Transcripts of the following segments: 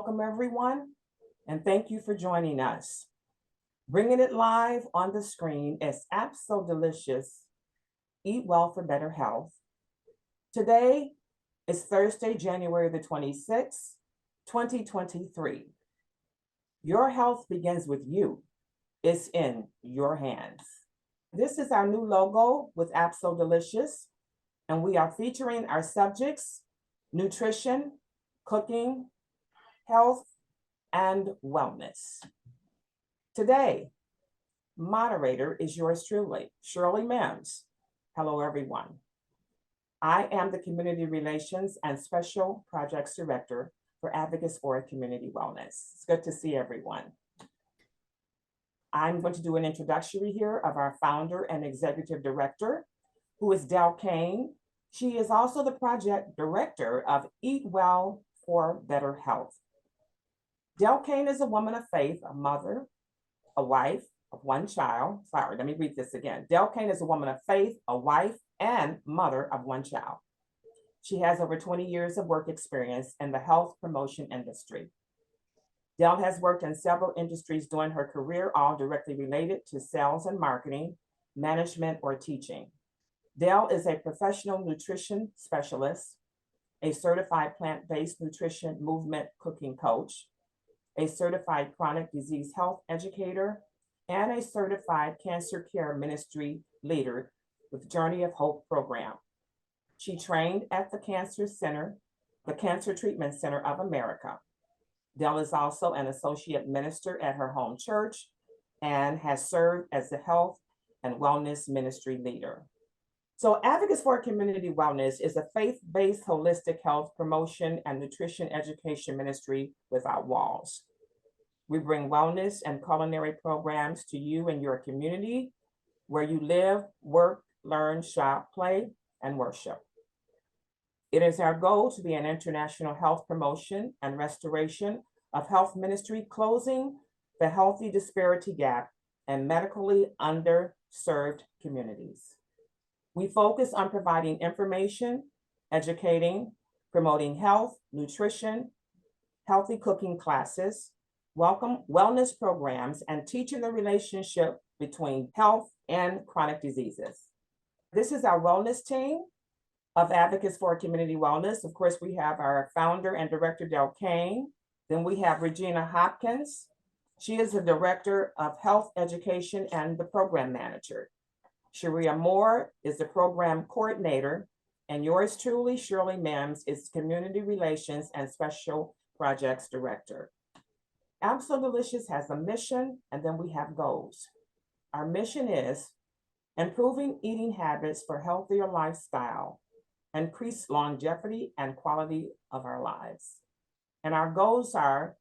welcome everyone, and thank you for joining us. Bringing it live on the screen is Absol-Delicious, Eat Well for Better Health. Today is Thursday, January the 26th, 2023. Your health begins with you. It's in your hands. This is our new logo with Absol-Delicious, and we are featuring our subjects: nutrition, cooking, health, and wellness. Today, moderator is yours truly, Shirley Mims. Hello, everyone. I am the Community Relations and Special Projects Director for Advocates for Community Wellness. It's good to see everyone. I'm going to do an introductory here of our founder and executive director, who is Del Kane. She is also the project director of Eat Well for Better Health. Del Kane is a woman of faith, a mother, a wife of one child. Sorry, let me read this again. Del Kane is a woman of faith, a wife, and mother of one child. She has over 20 years of work experience in the health promotion industry. Del has worked in several industries during her career, all directly related to sales and marketing, management, or teaching. Del is a professional nutrition specialist, a certified plant-based nutrition movement cooking coach, a certified chronic disease health educator, and a certified cancer care ministry leader with Journey of Hope program. She trained at the Cancer Treatment Center of America. Del is also an associate minister at her home church and has served as the health and wellness ministry leader. So Advocates for Community Wellness is a faith-based holistic health promotion and nutrition education ministry without walls. We bring wellness and culinary programs to you and your community where you live, work, learn, shop, play, and worship. It is our goal to be an international health promotion and restoration of health ministry, closing the healthy disparity gap in medically underserved communities. We focus on providing information, educating, promoting health, nutrition, healthy cooking classes, wellness programs, and teaching the relationship between health and chronic diseases. This is our wellness team of Advocates for Community Wellness. Of course, we have our founder and director, Del Kane. Then we have Regina Hopkins. She is the director of health education and the program manager. Sharia Moore is the program coordinator, and yours truly, Shirley Mims, is community relations and special projects director. Absol-Delicious has a mission, and then we have goals. Our mission is improving eating habits for healthier lifestyle, increase longevity and quality of our lives. And our goals are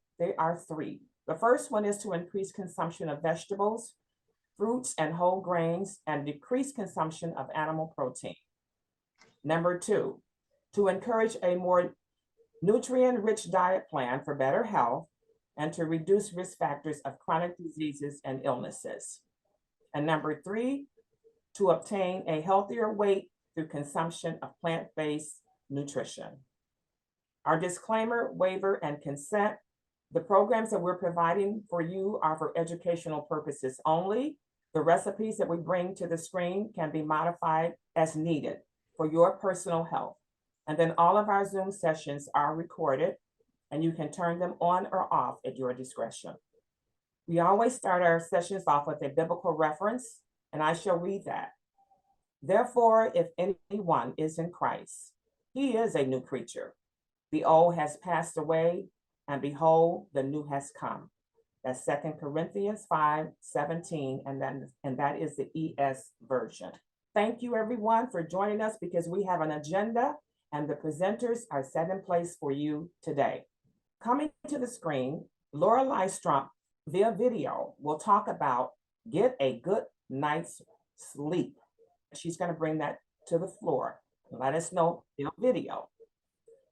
three. The first one is to increase consumption of vegetables, fruits, and whole grains, and decrease consumption of animal protein. Number two, to encourage a more nutrient-rich diet plan for better health and to reduce risk factors of chronic diseases and illnesses. And number three, to obtain a healthier weight through consumption of plant-based nutrition. Our disclaimer, waiver, and consent: the programs that we're providing for you are for educational purposes only. The recipes that we bring to the screen can be modified as needed for your personal health. And then all of our Zoom sessions are recorded, and you can turn them on or off at your discretion. We always start our sessions off with a biblical reference, and I shall read that. Therefore, if anyone is in Christ, he is a new creature. The old has passed away, and behold, the new has come. That's 2 Corinthians 5:17, and that is the ES version. Thank you, everyone, for joining us, because we have an agenda, and the presenters are set in place for you today. Coming to the screen, Laura Lystrom via video will talk about get a good night's sleep. She's going to bring that to the floor. Let us know via video.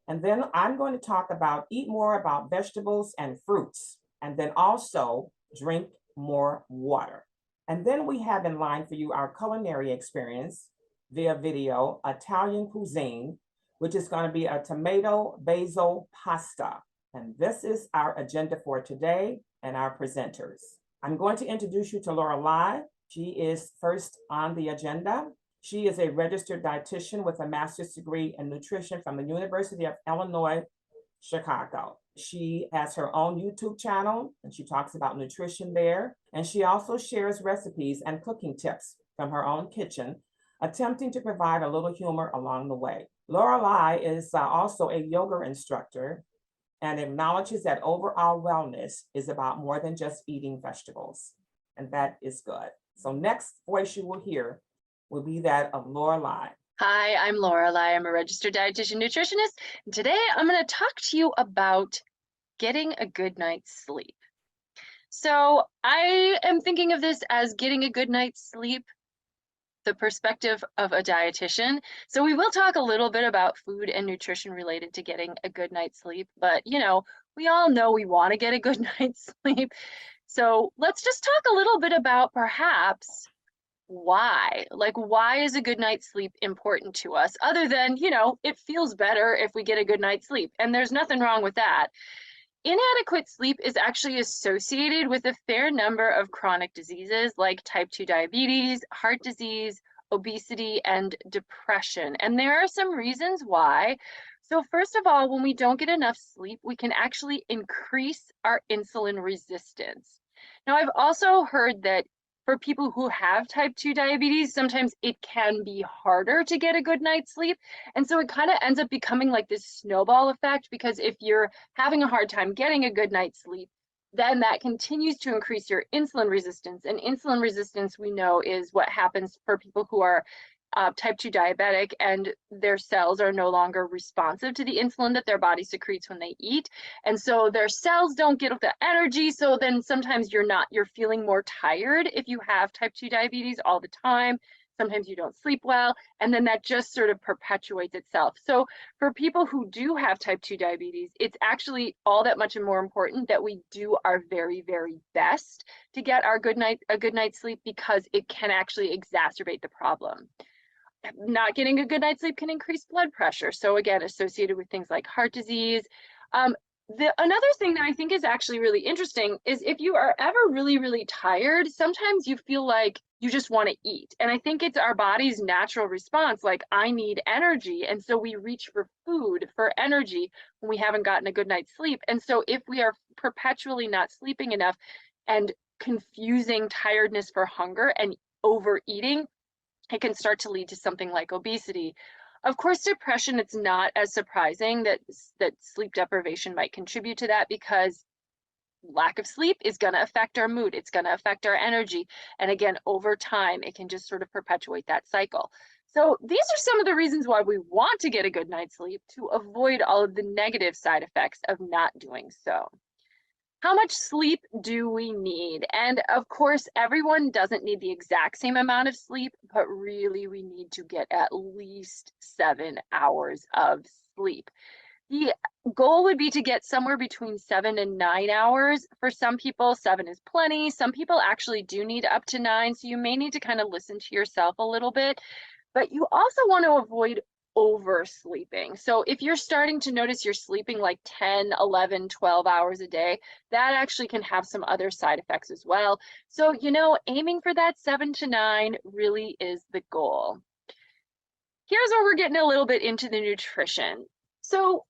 And then I'm going to talk about eat more about vegetables and fruits, and then also drink more water. And then we have in line for you our culinary experience via video, Italian cuisine, which is going to be a tomato basil pasta. And this is our agenda for today and our presenters. I'm going to introduce you to Lorelei. She is first on the agenda. She is a registered dietitian with a master's degree in nutrition from the University of Illinois, Chicago. She has her own YouTube channel and she talks about nutrition there. And she also shares recipes and cooking tips from her own kitchen, attempting to provide a little humor along the way. Lorelei is also a yoga instructor and acknowledges that overall wellness is about more than just eating vegetables. And that is good. So next voice you will hear will be that of Lorelei. Hi, I'm Lorelei. I'm a registered dietitian nutritionist. And today I'm going to talk to you about getting a good night's sleep. So I am thinking of this as getting a good night's sleep, the perspective of a dietitian. So we will talk a little bit about food and nutrition related to getting a good night's sleep, but we all know we want to get a good night's sleep. So let's just talk a little bit about perhaps why is a good night's sleep important to us, other than it feels better if we get a good night's sleep, and there's nothing wrong with that. Inadequate sleep is actually associated with a fair number of chronic diseases like type 2 diabetes, heart disease, obesity, and depression. And there are some reasons why. So first of all, when we don't get enough sleep, we can actually increase our insulin resistance. Now, I've also heard that for people who have type 2 diabetes, sometimes it can be harder to get a good night's sleep. And so it kind of ends up becoming like this snowball effect, because if you're having a hard time getting a good night's sleep, then that continues to increase your insulin resistance. And insulin resistance, we know, is what happens for people who are type 2 diabetic and their cells are no longer responsive to the insulin that their body secretes when they eat. And so their cells don't get the energy. So then sometimes you're feeling more tired if you have type 2 diabetes all the time. Sometimes you don't sleep well, and then that just sort of perpetuates itself. So for people who do have type 2 diabetes, it's actually all that much more important that we do our very, very best to get a good night's sleep, because it can actually exacerbate the problem. Not getting a good night's sleep can increase blood pressure. So again, associated with things like heart disease. Another thing that I think is actually really interesting is if you are ever really, really tired, sometimes you feel like you just want to eat. And I think it's our body's natural response, like, I need energy. And so we reach for food for energy when we haven't gotten a good night's sleep. And so if we are perpetually not sleeping enough and confusing tiredness for hunger and overeating, it can start to lead to something like obesity. Of course, depression, it's not as surprising that sleep deprivation might contribute to that, because lack of sleep is going to affect our mood. It's going to affect our energy. And again, over time, it can just sort of perpetuate that cycle. So these are some of the reasons why we want to get a good night's sleep, to avoid all of the negative side effects of not doing so. How much sleep do we need? And of course, everyone doesn't need the exact same amount of sleep, but really we need to get at least 7 hours of sleep. The goal would be to get somewhere between 7 and 9 hours. For some people, 7 is plenty. Some people actually do need up to 9, so you may need to kind of listen to yourself a little bit. But you also want to avoid oversleeping. So if you're starting to notice you're sleeping like 10, 11, 12 hours a day, that actually can have some other side effects as well. So, aiming for that 7 to 9 really is the goal. Here's where we're getting a little bit into the nutrition. So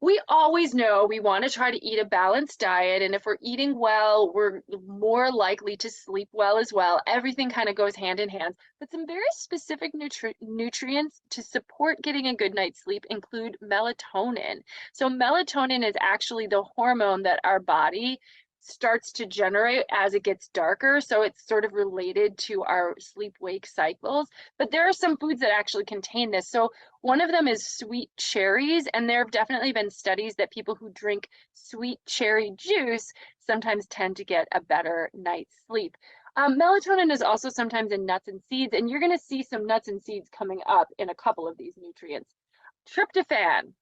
we always know we want to try to eat a balanced diet, and if we're eating well, we're more likely to sleep well as well. Everything kind of goes hand in hand, but some very specific nutrients to support getting a good night's sleep include melatonin. So melatonin is actually the hormone that our body starts to generate as it gets darker. So it's sort of related to our sleep-wake cycles. But there are some foods that actually contain this. So one of them is sweet cherries, and there have definitely been studies that people who drink sweet cherry juice sometimes tend to get a better night's sleep. Melatonin is also sometimes in nuts and seeds, and you're going to see some nuts and seeds coming up in a couple of these nutrients. Tryptophan.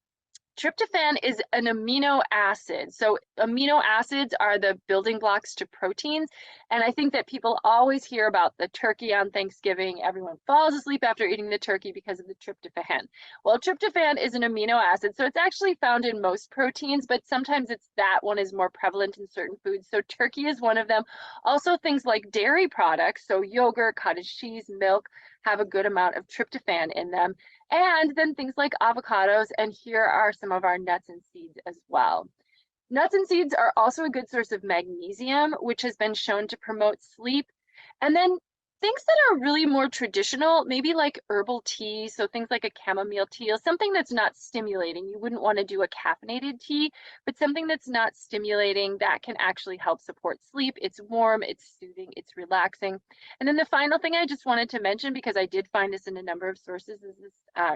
Tryptophan is an amino acid. So amino acids are the building blocks to proteins. And I think that people always hear about the turkey on Thanksgiving. Everyone falls asleep after eating the turkey because of the tryptophan. Well, tryptophan is an amino acid. So it's actually found in most proteins, but sometimes it's that one is more prevalent in certain foods. So turkey is one of them. Also things like dairy products, so yogurt, cottage cheese, milk, have a good amount of tryptophan in them. And then things like avocados, and here are some of our nuts and seeds as well. Nuts and seeds are also a good source of magnesium, which has been shown to promote sleep. And then things that are really more traditional, maybe like herbal tea, so things like a chamomile tea, or something that's not stimulating. You wouldn't want to do a caffeinated tea, but something that's not stimulating that can actually help support sleep. It's warm, it's soothing, it's relaxing. And then the final thing I just wanted to mention, because I did find this in a number of sources, is this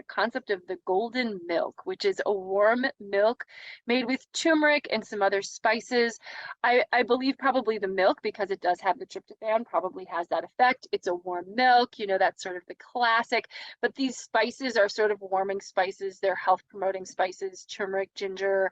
concept of the golden milk, which is a warm milk made with turmeric and some other spices. I believe probably the milk, because it does have the tryptophan, probably has that effect. It's a warm milk, you know, that's sort of the classic, but these spices are sort of warming spices. They're health promoting spices, turmeric, ginger.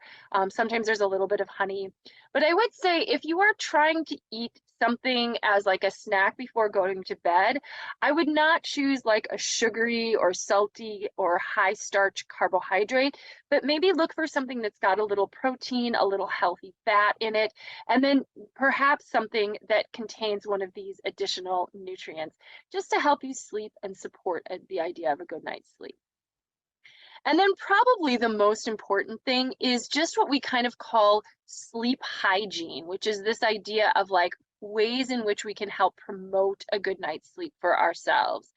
Sometimes there's a little bit of honey. But I would say if you are trying to eat something as like a snack before going to bed, I would not choose like a sugary or salty or high starch carbohydrate, but maybe look for something that's got a little protein, a little healthy fat in it, and then perhaps something that contains one of these additional nutrients, just to help you sleep and support the idea of a good night's sleep. And then probably the most important thing is just what we kind of call sleep hygiene, which is this idea of like ways in which we can help promote a good night's sleep for ourselves.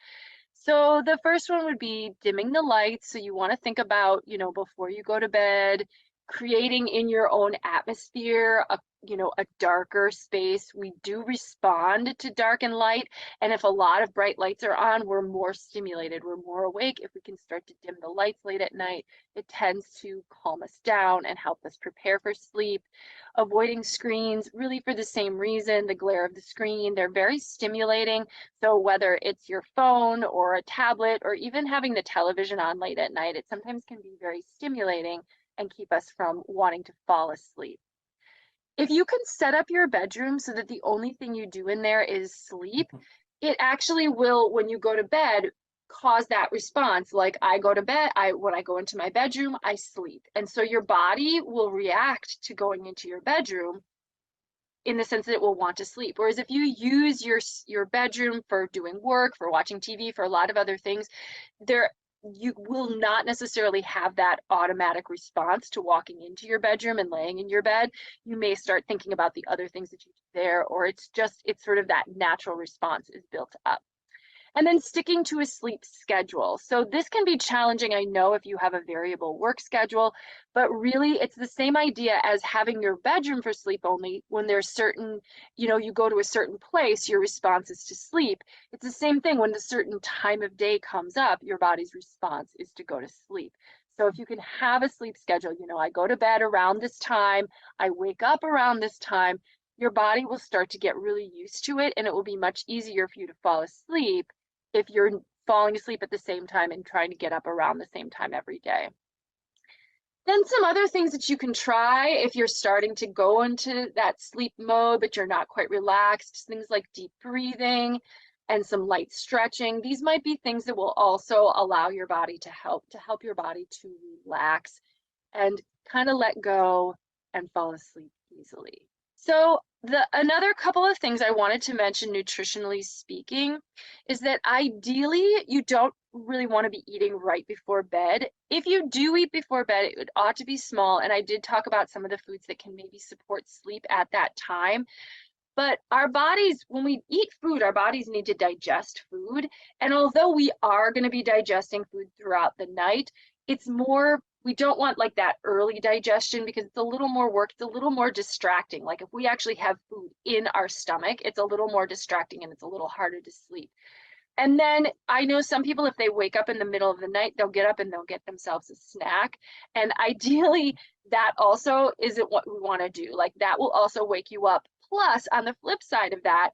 So the first one would be dimming the lights. So you want to think about, you know, before you go to bed, creating in your own atmosphere a darker space. We do respond to dark and light, and if a lot of bright lights are on, we're more stimulated, we're more awake. If we can start to dim the lights late at night, it tends to calm us down and help us prepare for sleep. Avoiding screens, really for the same reason, the glare of the screen, they're very stimulating. So whether it's your phone or a tablet or even having the television on late at night, it sometimes can be very stimulating and keep us from wanting to fall asleep. If you can set up your bedroom so that the only thing you do in there is sleep, it actually will, when you go to bed, cause that response. Like I go to bed, when I go into my bedroom, I sleep. And so your body will react to going into your bedroom in the sense that it will want to sleep. Whereas if you use your bedroom for doing work, for watching TV, for a lot of other things, you will not necessarily have that automatic response to walking into your bedroom and laying in your bed. You may start thinking about the other things that you do there, or it's sort of that natural response is built up. And then sticking to a sleep schedule. So this can be challenging, I know, if you have a variable work schedule, but really it's the same idea as having your bedroom for sleep only. When there's certain, you go to a certain place, your response is to sleep. It's the same thing when the certain time of day comes up, your body's response is to go to sleep. So if you can have a sleep schedule, I go to bed around this time, I wake up around this time, your body will start to get really used to it, and it will be much easier for you to fall asleep if you're falling asleep at the same time and trying to get up around the same time every day. Then some other things that you can try if you're starting to go into that sleep mode, but you're not quite relaxed, things like deep breathing and some light stretching. These might be things that will also allow your body to help your body to relax and kind of let go and fall asleep easily. So another couple of things I wanted to mention, nutritionally speaking, is that ideally you don't really want to be eating right before bed. If you do eat before bed, it ought to be small. And I did talk about some of the foods that can maybe support sleep at that time. But our bodies, when we eat food, our bodies need to digest food. And although we are going to be digesting food throughout the night, it's more, we don't want like that early digestion because it's a little more work, it's a little more distracting. Like if we actually have food in our stomach, it's a little more distracting and it's a little harder to sleep. And then I know some people, if they wake up in the middle of the night, they'll get up and they'll get themselves a snack. And ideally, that also isn't what we want to do. Like that will also wake you up. Plus, on the flip side of that,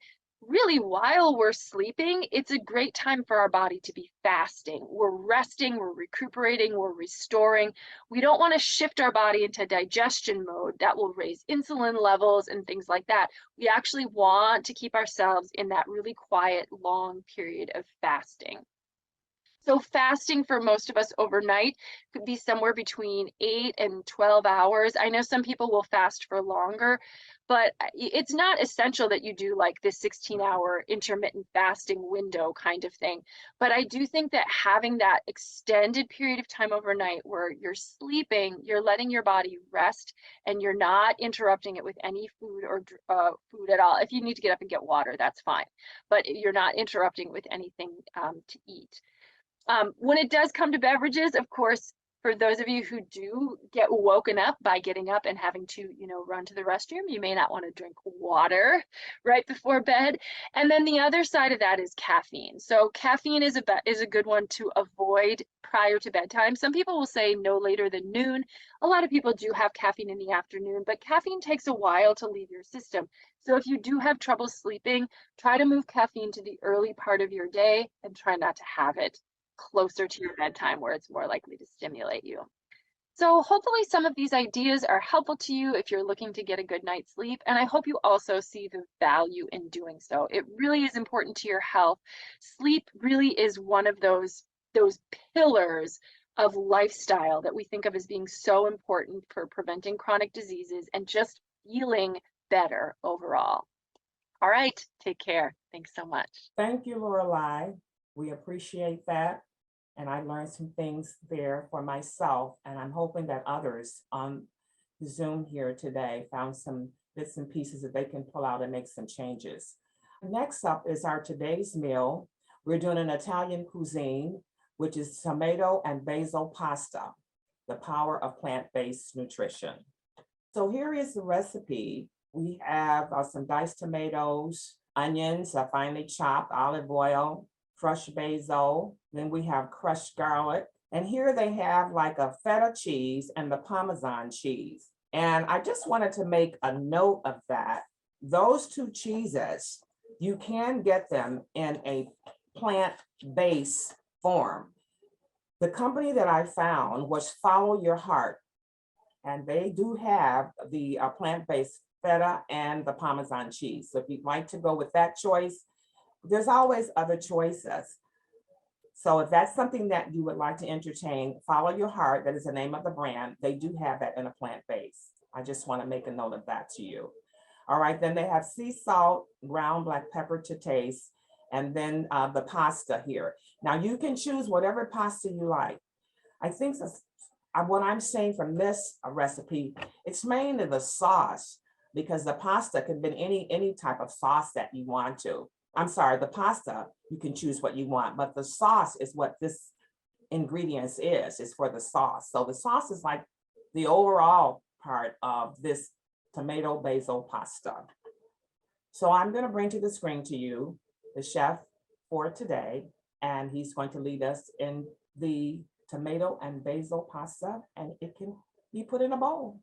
really, while we're sleeping, it's a great time for our body to be fasting. We're resting, we're recuperating, we're restoring. We don't want to shift our body into digestion mode that will raise insulin levels and things like that. We actually want to keep ourselves in that really quiet, long period of fasting. So fasting for most of us overnight could be somewhere between 8 and 12 hours. I know some people will fast for longer, but it's not essential that you do like this 16-hour intermittent fasting window kind of thing. But I do think that having that extended period of time overnight where you're sleeping, you're letting your body rest and you're not interrupting it with any food or food at all. If you need to get up and get water, that's fine, but you're not interrupting with anything to eat. When it does come to beverages, of course, for those of you who do get woken up by getting up and having to, run to the restroom, you may not want to drink water right before bed. And then the other side of that is caffeine. So caffeine is a good one to avoid prior to bedtime. Some people will say no later than noon. A lot of people do have caffeine in the afternoon, but caffeine takes a while to leave your system. So if you do have trouble sleeping, try to move caffeine to the early part of your day and try not to have it closer to your bedtime where it's more likely to stimulate you. So hopefully some of these ideas are helpful to you if you're looking to get a good night's sleep. And I hope you also see the value in doing so. It really is important to your health. Sleep really is one of those pillars of lifestyle that we think of as being so important for preventing chronic diseases and just feeling better overall. All right, take care. Thanks so much. Thank you, Lorelei. We appreciate that. And I learned some things there for myself, and I'm hoping that others on Zoom here today found some bits and pieces that they can pull out and make some changes. Next up is our today's meal. We're doing an Italian cuisine, which is tomato and basil pasta, the power of plant-based nutrition. So here is the recipe. We have some diced tomatoes, onions, finely chopped, olive oil, crushed basil, then we have crushed garlic. And here they have like a feta cheese and the Parmesan cheese. And I just wanted to make a note of that. Those two cheeses, you can get them in a plant-based form. The company that I found was Follow Your Heart, and they do have the plant-based feta and the Parmesan cheese. So if you'd like to go with that choice, there's always other choices. So if that's something that you would like to entertain, Follow Your Heart, that is the name of the brand. They do have that in a plant base. I just want to make a note of that to you. All right, then they have sea salt, ground black pepper to taste, and then the pasta here. Now you can choose whatever pasta you like. I think what I'm saying from this recipe, it's mainly the sauce, because the pasta can be any type of sauce that you want to. I'm sorry, the pasta, you can choose what you want, but the sauce is what this ingredients is for the sauce. So the sauce is like the overall part of this tomato basil pasta. So I'm going to bring to the screen to you the chef for today, and he's going to lead us in the tomato and basil pasta, and it can be put in a bowl.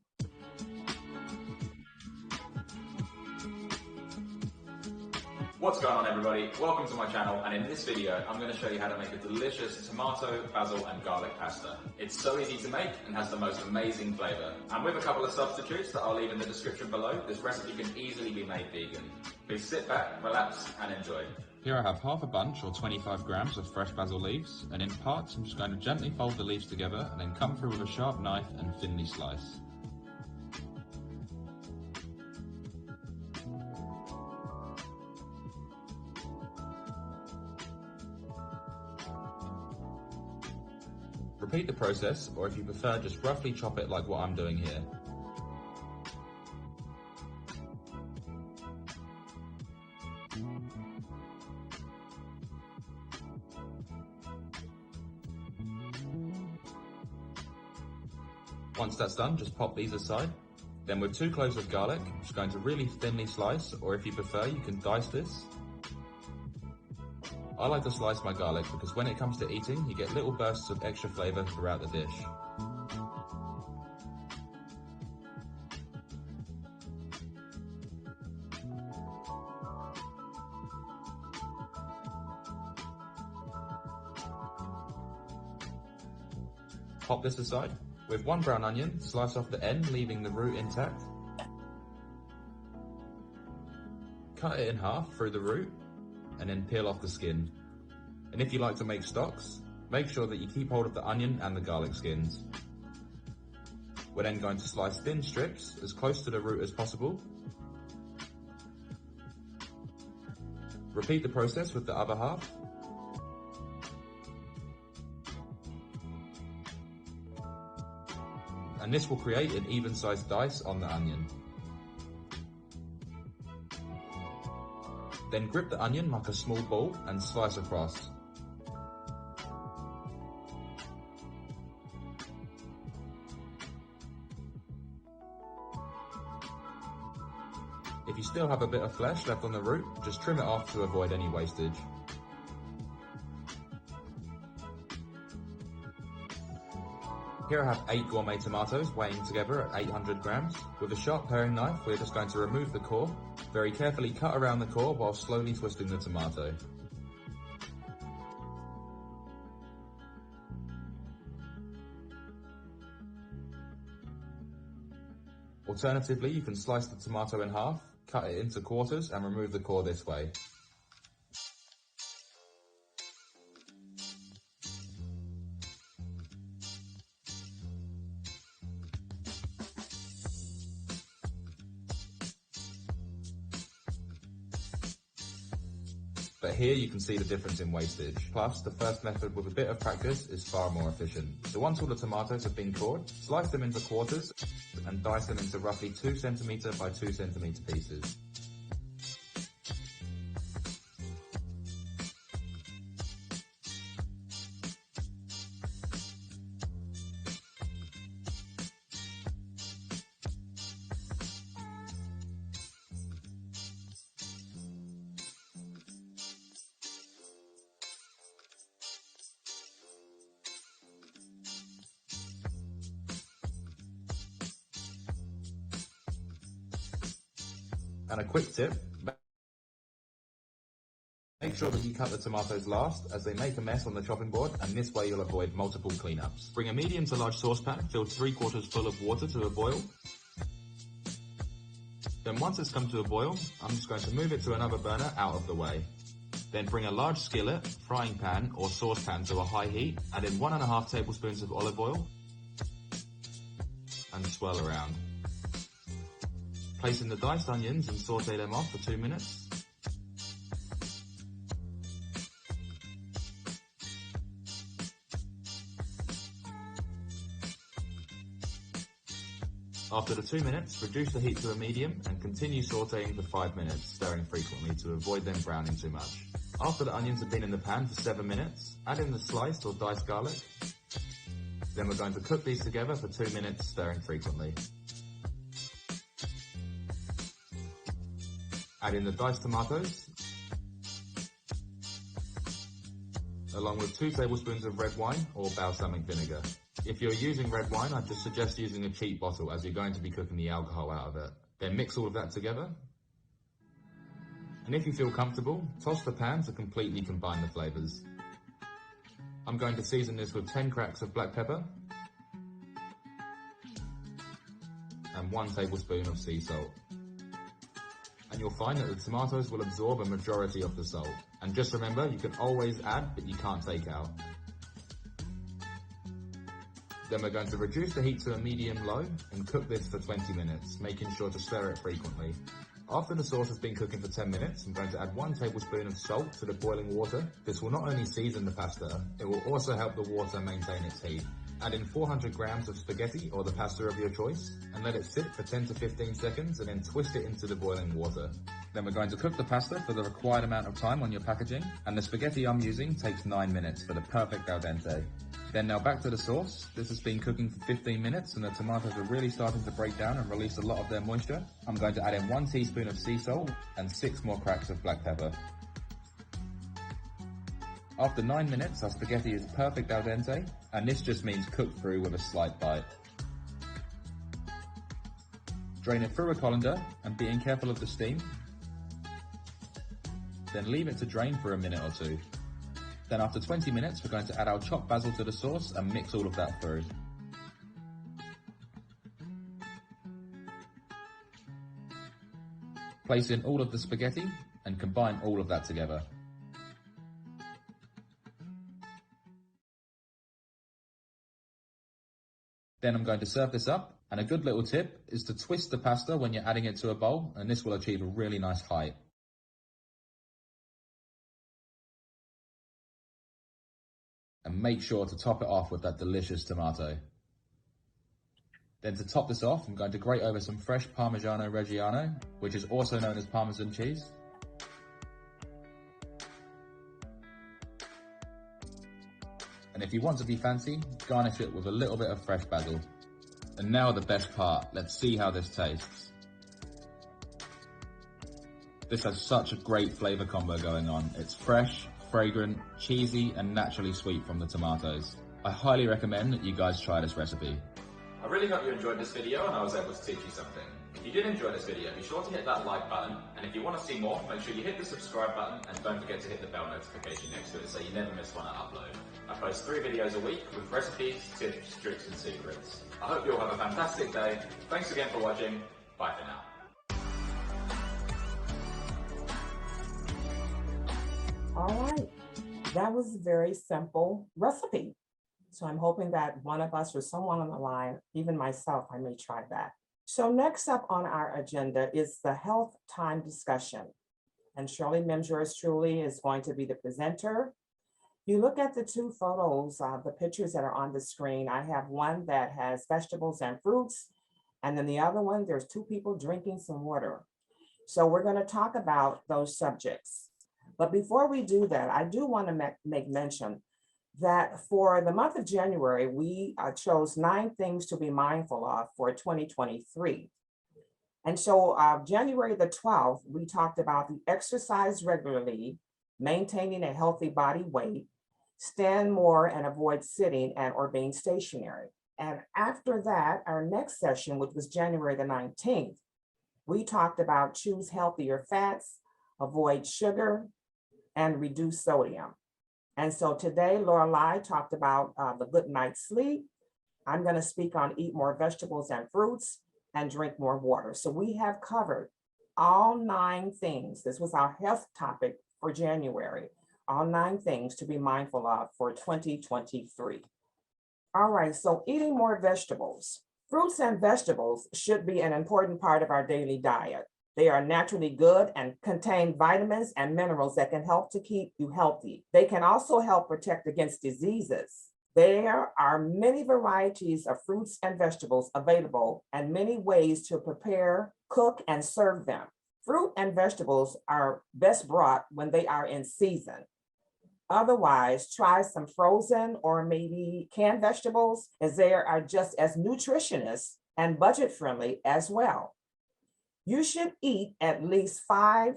What's going on, everybody? Welcome to my channel, and in this video I'm going to show you how to make a delicious tomato, basil and garlic pasta. It's so easy to make and has the most amazing flavour. And with a couple of substitutes that I'll leave in the description below, this recipe can easily be made vegan. Please sit back, relax and enjoy. Here I have half a bunch or 25 grams of fresh basil leaves, and in parts I'm just going to gently fold the leaves together and then come through with a sharp knife and thinly slice. Repeat the process, or if you prefer, just roughly chop it like what I'm doing here. Once that's done, just pop these aside. Then with 2 cloves of garlic, I'm just going to really thinly slice, or if you prefer, you can dice this. I like to slice my garlic because when it comes to eating, you get little bursts of extra flavour throughout the dish. Pop this aside. With 1 brown onion, slice off the end, leaving the root intact. Cut it in half through the root, and then peel off the skin. And if you like to make stocks, make sure that you keep hold of the onion and the garlic skins. We're then going to slice thin strips as close to the root as possible. Repeat the process with the other half. And this will create an even-sized dice on the onion. Then grip the onion like a small ball and slice across. If you still have a bit of flesh left on the root, just trim it off to avoid any wastage. Here I have 8 gourmet tomatoes weighing together at 800 grams. With a sharp paring knife, we're just going to remove the core. Very carefully cut around the core while slowly twisting the tomato. Alternatively, you can slice the tomato in half, cut it into quarters and remove the core this way. But here you can see the difference in wastage. Plus, the first method with a bit of practice is far more efficient. So once all the tomatoes have been cored, slice them into quarters and dice them into roughly 2 cm by 2 cm pieces. And a quick tip, make sure that you cut the tomatoes last as they make a mess on the chopping board, and this way you'll avoid multiple cleanups. Bring a medium to large saucepan filled 3/4 full of water to a boil. Then once it's come to a boil, I'm just going to move it to another burner out of the way. Then bring a large skillet, frying pan or saucepan to a high heat, add in 1.5 tablespoons of olive oil and swirl around. Place in the diced onions and saute them off for 2 minutes. After the 2 minutes, reduce the heat to a medium and continue sauteing for 5 minutes, stirring frequently to avoid them browning too much. After the onions have been in the pan for 7 minutes, add in the sliced or diced garlic. Then we're going to cook these together for 2 minutes, stirring frequently. Add in the diced tomatoes, along with 2 tablespoons of red wine or balsamic vinegar. If you're using red wine, I'd just suggest using a cheap bottle as you're going to be cooking the alcohol out of it. Then mix all of that together. And if you feel comfortable, toss the pan to completely combine the flavours. I'm going to season this with 10 cracks of black pepper and 1 tablespoon of sea salt. And you'll find that the tomatoes will absorb a majority of the salt. And just remember, you can always add, but you can't take out. Then we're going to reduce the heat to a medium-low and cook this for 20 minutes, making sure to stir it frequently. After the sauce has been cooking for 10 minutes, I'm going to add 1 tablespoon of salt to the boiling water. This will not only season the pasta, it will also help the water maintain its heat. Add in 400 grams of spaghetti or the pasta of your choice and let it sit for 10 to 15 seconds and then twist it into the boiling water. Then we're going to cook the pasta for the required amount of time on your packaging, and the spaghetti I'm using takes 9 minutes for the perfect al dente. Then now back to the sauce. This has been cooking for 15 minutes and the tomatoes are really starting to break down and release a lot of their moisture. I'm going to add in 1 teaspoon of sea salt and 6 more cracks of black pepper. After 9 minutes, our spaghetti is perfect al dente, and this just means cooked through with a slight bite. Drain it through a colander and being careful of the steam. Then leave it to drain for a minute or 2. Then after 20 minutes, we're going to add our chopped basil to the sauce and mix all of that through. Place in all of the spaghetti and combine all of that together. Then I'm going to serve this up, and a good little tip is to twist the pasta when you're adding it to a bowl, and this will achieve a really nice height. And make sure to top it off with that delicious tomato. Then to top this off, I'm going to grate over some fresh Parmigiano Reggiano, which is also known as Parmesan cheese. And if you want to be fancy, garnish it with a little bit of fresh basil. And now the best part, let's see how this tastes. This has such a great flavor combo going on. It's fresh, fragrant, cheesy, and naturally sweet from the tomatoes. I highly recommend that you guys try this recipe. I really hope you enjoyed this video and I was able to teach you something. If you did enjoy this video, be sure to hit that like button, and if you want to see more, make sure you hit the subscribe button and don't forget to hit the bell notification next to it so you never miss one I upload. I post 3 videos a week with recipes, tips, tricks and secrets. I hope you all have a fantastic day. Thanks again for watching. Bye for now. All right, that was a very simple recipe. So I'm hoping that one of us or someone on the line, even myself, I may try that. So next up on our agenda is the health time discussion. And Shirley Mims, yours truly, is going to be the presenter. You look at the 2 photos, the pictures that are on the screen. I have one that has vegetables and fruits, and then the other one, there's 2 people drinking some water. So we're going to talk about those subjects. But before we do that, I do want to make mention that for the month of January, we chose 9 things to be mindful of for 2023. And so January the 12th, we talked about the exercise regularly, maintaining a healthy body weight, stand more and avoid sitting and or being stationary. And after that, our next session, which was January the 19th, we talked about choose healthier fats, avoid sugar, and reduce sodium. And so today, Lorelei talked about the good night's sleep. I'm going to speak on eat more vegetables and fruits and drink more water. So we have covered all 9 things. This was our health topic for January. All 9 things to be mindful of for 2023. All right, so eating more vegetables. Fruits and vegetables should be an important part of our daily diet. They are naturally good and contain vitamins and minerals that can help to keep you healthy. They can also help protect against diseases. There are many varieties of fruits and vegetables available and many ways to prepare, cook, and serve them. Fruit and vegetables are best brought when they are in season. Otherwise, try some frozen or maybe canned vegetables, as they are just as nutritious and budget-friendly as well. You should eat at least 5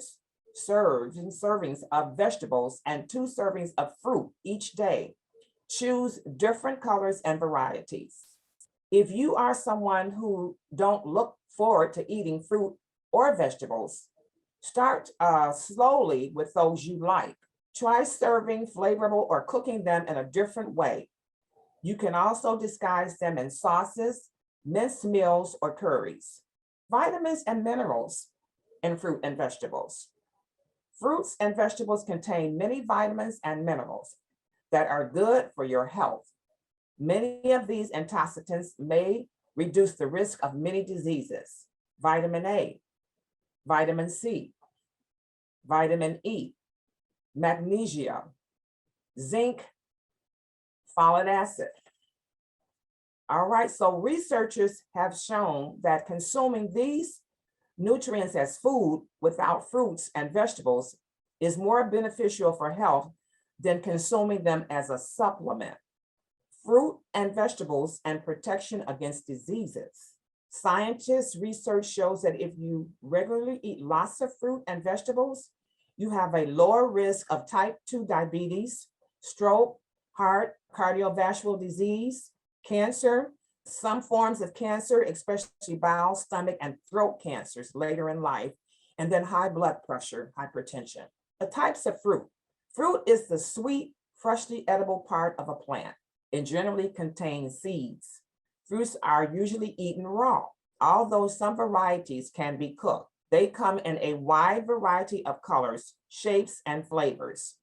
servings of vegetables and 2 servings of fruit each day. Choose different colors and varieties. If you are someone who don't look forward to eating fruit or vegetables, start slowly with those you like. Try serving flavorful or cooking them in a different way. You can also disguise them in sauces, minced meals, or curries. Vitamins and minerals in fruit and vegetables. Fruits and vegetables contain many vitamins and minerals that are good for your health. Many of these antioxidants may reduce the risk of many diseases. Vitamin A, vitamin C, vitamin E, magnesium, zinc, folic acid. All right, so researchers have shown that consuming these nutrients as food without fruits and vegetables is more beneficial for health than consuming them as a supplement. Fruit and vegetables and protection against diseases. Scientists' research shows that if you regularly eat lots of fruit and vegetables, you have a lower risk of type 2 diabetes, stroke, heart, cardiovascular disease, cancer, some forms of cancer, especially bowel, stomach, and throat cancers later in life, and then high blood pressure, hypertension. The types of fruit. Fruit is the sweet, freshly edible part of a plant. It generally contains seeds. Fruits are usually eaten raw, although some varieties can be cooked. They come in a wide variety of colors, shapes, and flavors.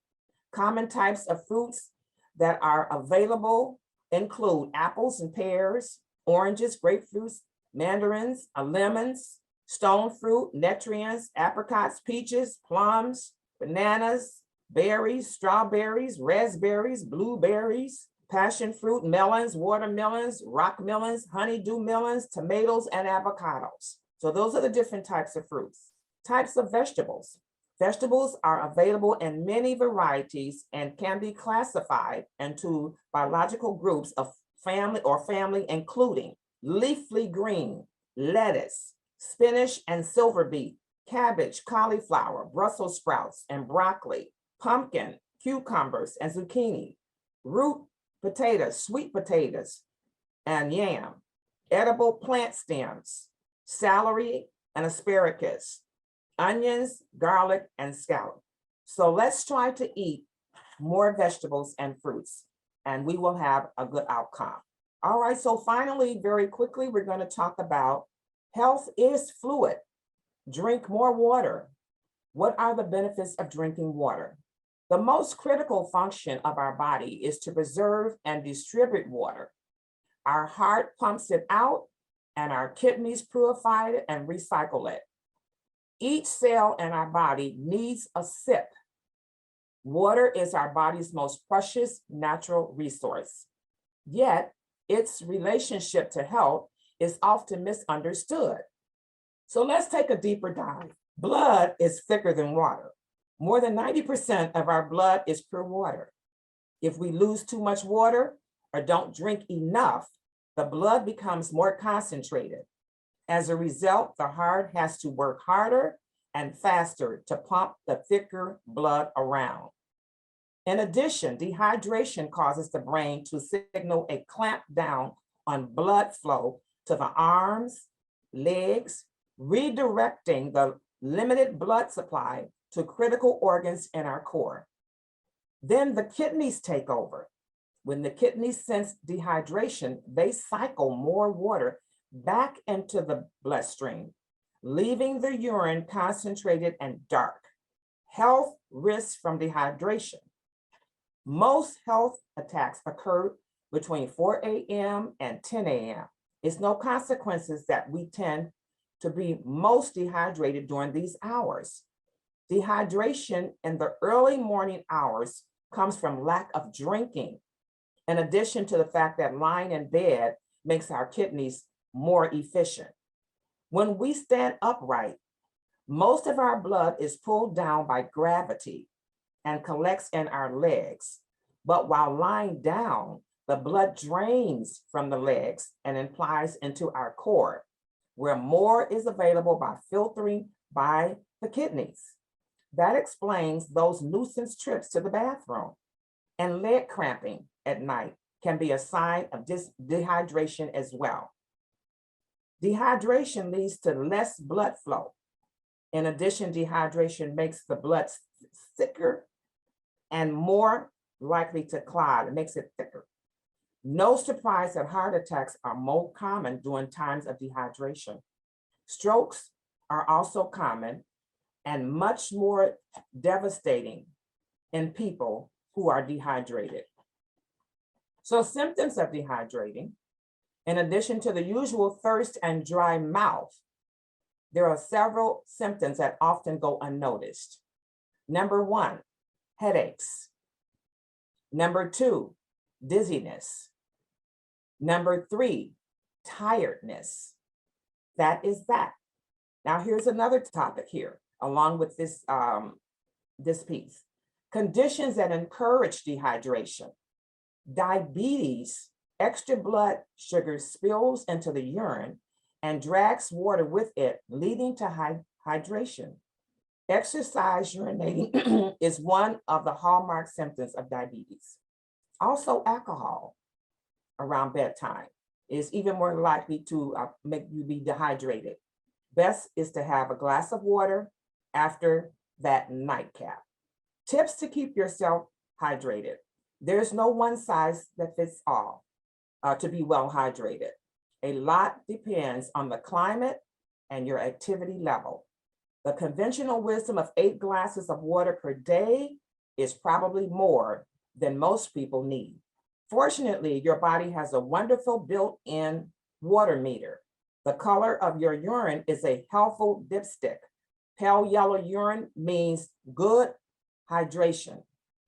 Common types of fruits that are available include apples and pears, oranges, grapefruits, mandarins, lemons, stone fruit, nectarines, apricots, peaches, plums, bananas, berries, strawberries, raspberries, blueberries, passion fruit, melons, watermelons, rock melons, honeydew melons, tomatoes, and avocados. So those are the different types of fruits. Types of vegetables. Vegetables are available in many varieties and can be classified into biological groups of family including leafy green, lettuce, spinach and silver beet, cabbage, cauliflower, Brussels sprouts and broccoli, pumpkin, cucumbers and zucchini, root potatoes, sweet potatoes and yam, edible plant stems, celery and asparagus, onions, garlic, and scallop. So let's try to eat more vegetables and fruits, and we will have a good outcome. All right, so finally, very quickly, we're going to talk about health is fluid. Drink more water. What are the benefits of drinking water? The most critical function of our body is to preserve and distribute water. Our heart pumps it out, and our kidneys purify it and recycle it. Each cell in our body needs a sip. Water is our body's most precious natural resource. Yet, its relationship to health is often misunderstood. So let's take a deeper dive. Blood is thicker than water. More than 90% of our blood is pure water. If we lose too much water or don't drink enough, the blood becomes more concentrated. As a result, the heart has to work harder and faster to pump the thicker blood around. In addition, dehydration causes the brain to signal a clamp down on blood flow to the arms, legs, redirecting the limited blood supply to critical organs in our core. Then the kidneys take over. When the kidneys sense dehydration, they cycle more water back into the bloodstream, leaving the urine concentrated and dark. Health risks from dehydration. Most health attacks occur between 4 a.m. and 10 a.m. It's no consequences that we tend to be most dehydrated during these hours. Dehydration in the early morning hours comes from lack of drinking, in addition to the fact that lying in bed makes our kidneys more efficient. When we stand upright, most of our blood is pulled down by gravity and collects in our legs. But while lying down, the blood drains from the legs and implies into our core, where more is available by filtering by the kidneys. That explains those nuisance trips to the bathroom. And leg cramping at night can be a sign of dehydration as well. Dehydration leads to less blood flow. In addition, dehydration makes the blood thicker and more likely to clot. It makes it thicker. No surprise that heart attacks are more common during times of dehydration. Strokes are also common and much more devastating in people who are dehydrated. So symptoms of dehydrating, in addition to the usual thirst and dry mouth, there are several symptoms that often go unnoticed. Number 1, headaches. Number 2, dizziness. Number 3, tiredness. That is that. Now here's another topic here, along with this, this piece. Conditions that encourage dehydration. Diabetes, extra blood sugar spills into the urine and drags water with it, leading to hydration. Exercise urinating is one of the hallmark symptoms of diabetes. Also, alcohol around bedtime is even more likely to make you be dehydrated. Best is to have a glass of water after that nightcap. Tips to keep yourself hydrated. There's no one size that fits all to be well hydrated. A lot depends on the climate and your activity level. The conventional wisdom of 8 glasses of water per day is probably more than most people need. Fortunately, your body has a wonderful built-in water meter. The color of your urine is a helpful dipstick. Pale yellow urine means good hydration.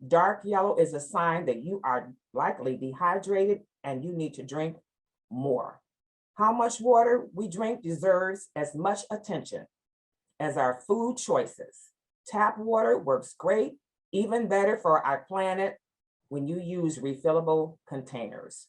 Dark yellow is a sign that you are likely dehydrated and you need to drink more. How much water we drink deserves as much attention as our food choices. Tap water works great, even better for our planet when you use refillable containers.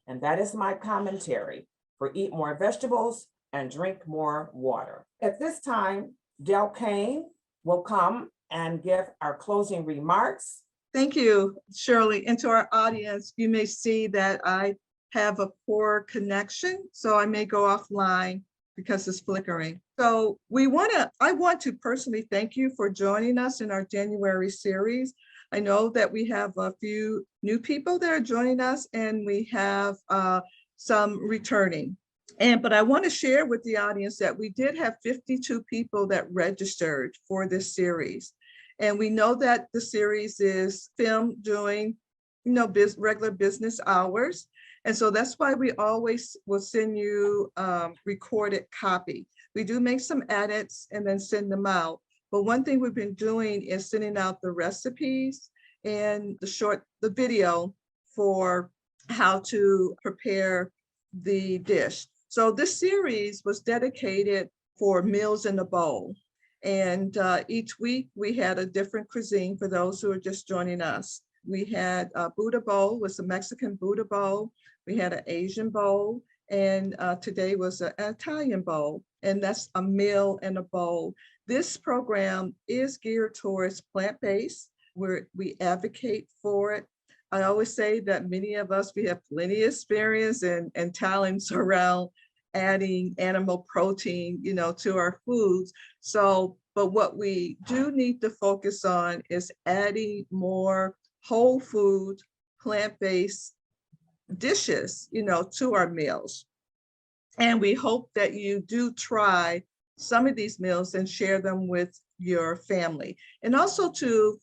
And that is my commentary for Eat More Vegetables and Drink More Water. At this time, Del Kane will come and give our closing remarks. Thank you, Shirley. And to our audience, you may see that I have a poor connection, so I may go offline because it's flickering. So I want to personally thank you for joining us in our January series. I know that we have a few new people that are joining us, and we have some returning. But I want to share with the audience that we did have 52 people that registered for this series. And we know that the series is filmed during, regular business hours. And so that's why we always will send you recorded copy. We do make some edits and then send them out. But one thing we've been doing is sending out the recipes and the video for how to prepare the dish. So this series was dedicated for meals in a bowl. And each week we had a different cuisine for those who are just joining us. We had a Buddha bowl, was a Mexican Buddha bowl. We had an Asian bowl, and today was an Italian bowl, and that's a meal in a bowl. This program is geared towards plant-based, where we advocate for it. I always say that many of us, we have plenty of experience and talents around adding animal protein, to our foods. So, but what we do need to focus on is adding more whole food, plant-based dishes, to our meals. And we hope that you do try some of these meals and share them with your family. And also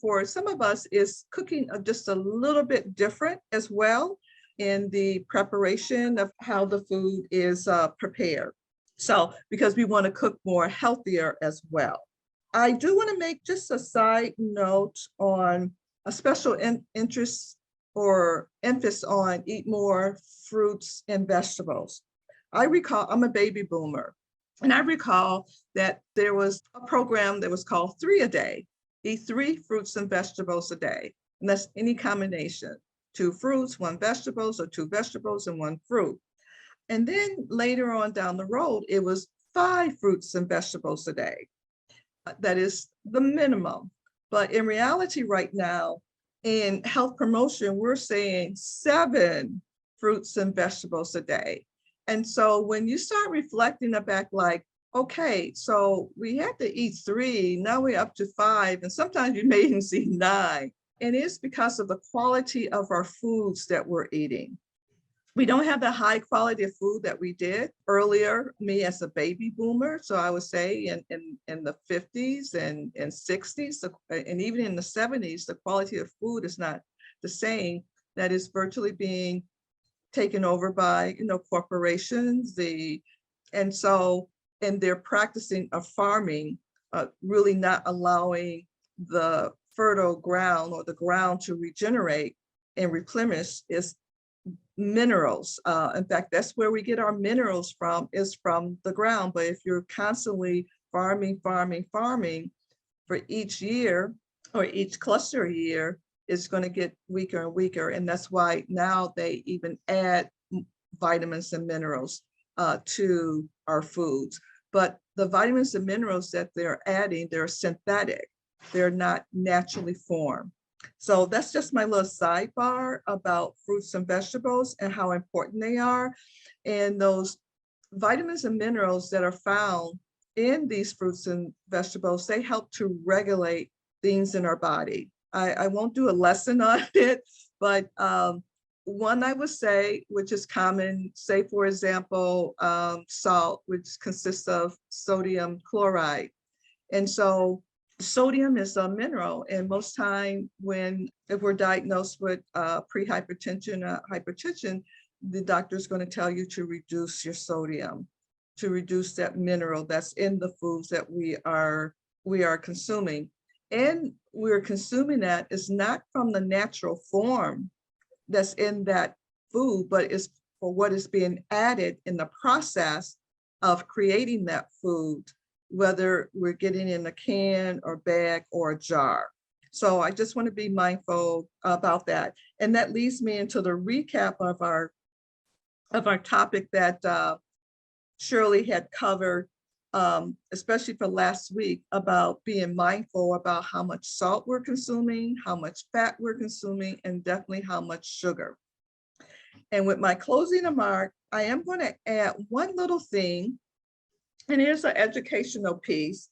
for some of us is cooking just a little bit different as well in the preparation of how the food is prepared. So, because we want to cook more healthier as well. I do want to make just a side note on a special interest or emphasis on eat more fruits and vegetables. I recall, I'm a baby boomer, and I recall that there was a program that was called 3 a day. Eat 3 fruits and vegetables a day. And that's any combination, 2 fruits, 1 vegetables, or 2 vegetables and 1 fruit. And then later on down the road, it was 5 fruits and vegetables a day. That is the minimum. But in reality right now, in health promotion, we're saying 7 fruits and vegetables a day. And so when you start reflecting back, like, okay, so we had to eat 3, now we're up to 5, and sometimes you may even see 9. And it's because of the quality of our foods that we're eating. We don't have the high quality of food that we did earlier, me as a baby boomer. So I would say in the 50s and 60s, and even in the 70s, the quality of food is not the same. That is virtually being taken over by, corporations. And they're practicing a farming, really not allowing the fertile ground or the ground to regenerate and replenish its minerals. In fact, that's where we get our minerals from, is from the ground. But if you're constantly farming for each year or each cluster year, it's going to get weaker and weaker. And that's why now they even add vitamins and minerals to our foods. But the vitamins and minerals that they're adding, they're synthetic. They're not naturally formed. So that's just my little sidebar about fruits and vegetables and how important they are. And those vitamins and minerals that are found in these fruits and vegetables, they help to regulate things in our body. I won't do a lesson on it, But one I would say, which is common, say for example, salt, which consists of sodium chloride. And so sodium is a mineral, and most time if we're diagnosed with pre-hypertension or hypertension, the doctor is going to tell you to reduce your sodium, to reduce that mineral that's in the foods that we are consuming. And we're consuming that is not from the natural form that's in that food, but it's for what is being added in the process of creating that food, whether we're getting in a can or bag or a jar. So I just want to be mindful about that. And that leads me into the recap of our topic that Shirley had covered, especially for last week, about being mindful about how much salt we're consuming, how much fat we're consuming, and definitely how much sugar. And with my closing remark, I am going to add one little thing, and here's an educational piece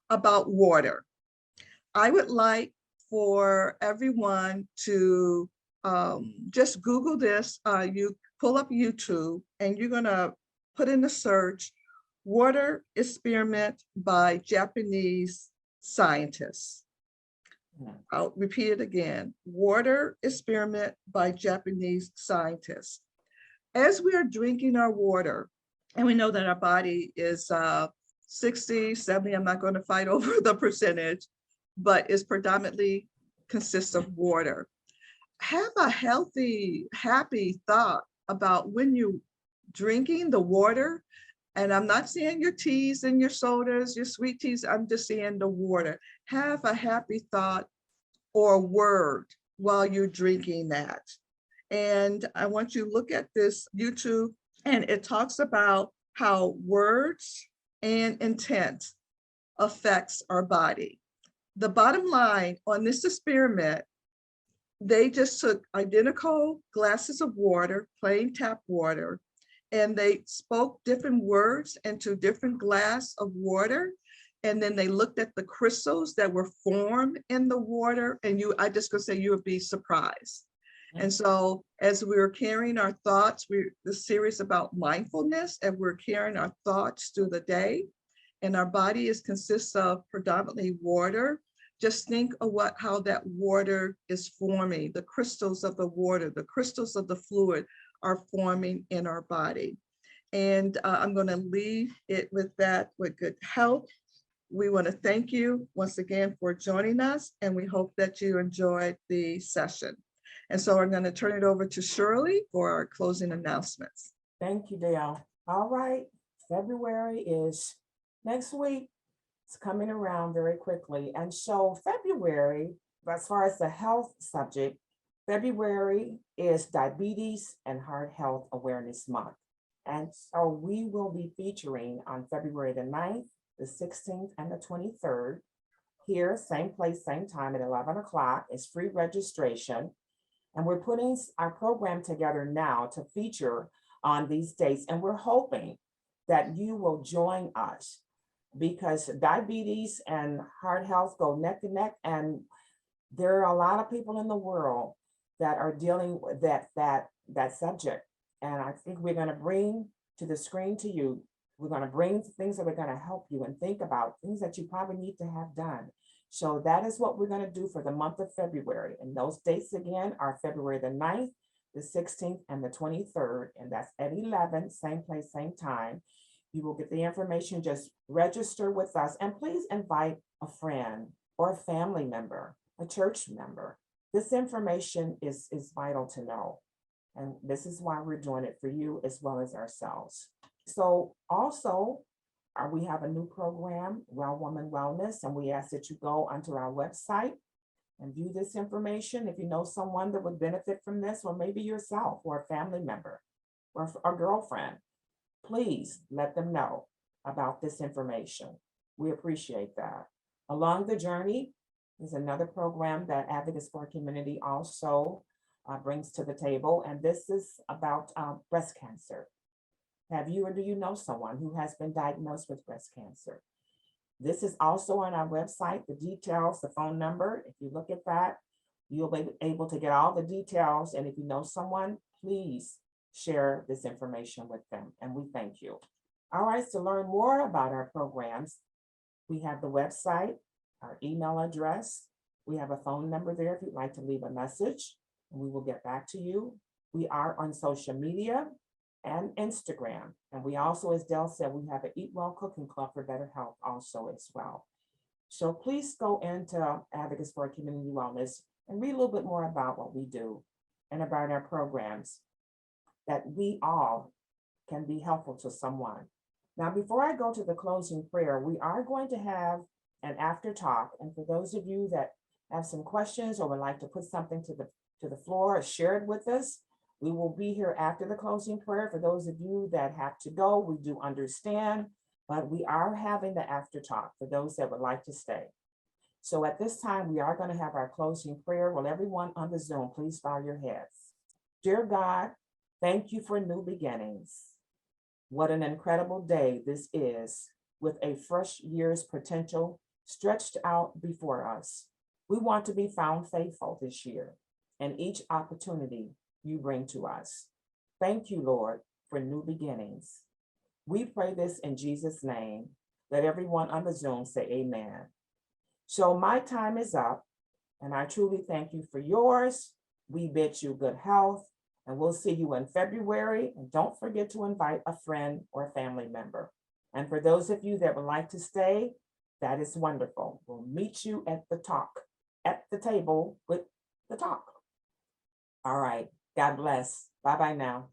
about water. I would like for everyone to just Google this. You pull up YouTube and you're going to put in the search, water experiment by Japanese scientists. I'll repeat it again, water experiment by Japanese scientists. As we are drinking our water, and we know that our body is 60, 70, I'm not going to fight over the percentage, but it's predominantly consists of water. Have a healthy, happy thought about when you're drinking the water. And I'm not saying your teas and your sodas, your sweet teas, I'm just saying the water. Have a happy thought or word while you're drinking that. And I want you to look at this YouTube, and it talks about how words and intent affects our body. The bottom line on this experiment, they just took identical glasses of water, plain tap water, and they spoke different words into different glass of water. And then they looked at the crystals that were formed in the water, and I just gonna say you would be surprised. And so as we're carrying our thoughts, the series about mindfulness, and we're carrying our thoughts through the day, and our body consists of predominantly water. Just think of how that water is forming, the crystals of the water, the crystals of the fluid are forming in our body. And I'm going to leave it with that, with good health. We want to thank you once again for joining us, and we hope that you enjoyed the session. And so I'm going to turn it over to Shirley for our closing announcements. Thank you, Dale. All right, February is next week. It's coming around very quickly. And so February, as far as the health subject, February is Diabetes and Heart Health Awareness Month. And so we will be featuring on February the 9th, the 16th, and the 23rd. Here, same place, same time at 11 o'clock. It's free registration. And we're putting our program together now to feature on these dates. And we're hoping that you will join us, because diabetes and heart health go neck to neck. And there are a lot of people in the world that are dealing with that subject. And I think we're going to bring to the screen to you, we're going to bring things that are going to help you and think about things that you probably need to have done. So that is what we're going to do for the month of February. And those dates again are February the 9th, the 16th, and the 23rd. And that's at 11, same place, same time. You will get the information, just register with us, and please invite a friend or a family member, a church member. This information is vital to know. And this is why we're doing it for you as well as ourselves. So also, we have a new program, Well Woman Wellness, and we ask that you go onto our website and view this information. If you know someone that would benefit from this, or maybe yourself or a family member or a girlfriend, please let them know about this information. We appreciate that. Along the Journey is another program that Advocates for Community also brings to the table, and this is about breast cancer. Have you or do you know someone who has been diagnosed with breast cancer? This is also on our website, the details, the phone number. If you look at that, You'll be able to get all the details. And if you know someone, please share this information with them. And we thank you. All right, to learn more about our programs, we have the website, our email address. We have a phone number there if you'd like to leave a message, and we will get back to you. We are on social media and Instagram. And we also, as Dell said, we have an Eat Well Cooking Club for Better Health also as well. So please go into Advocates for Community Wellness and read a little bit more about what we do and about our programs, that we all can be helpful to someone. Now, before I go to the closing prayer, we are going to have an after talk. And for those of you that have some questions or would like to put something to the floor or share it with us, we will be here after the closing prayer. For those of you that have to go, we do understand, but we are having the after talk for those that would like to stay. So at this time, we are going to have our closing prayer. Will everyone on the Zoom please bow your heads? Dear God, thank you for new beginnings. What an incredible day this is, with a fresh year's potential stretched out before us. We want to be found faithful this year and each opportunity you bring to us. Thank you, Lord, for new beginnings. We pray this in Jesus' name. Let everyone on the Zoom say amen. So my time is up, and I truly thank you for yours. We bid you good health, and we'll see you in February. And don't forget to invite a friend or a family member. And for those of you that would like to stay, that is wonderful. We'll meet you at the table with the talk. All right. God bless. Bye-bye now.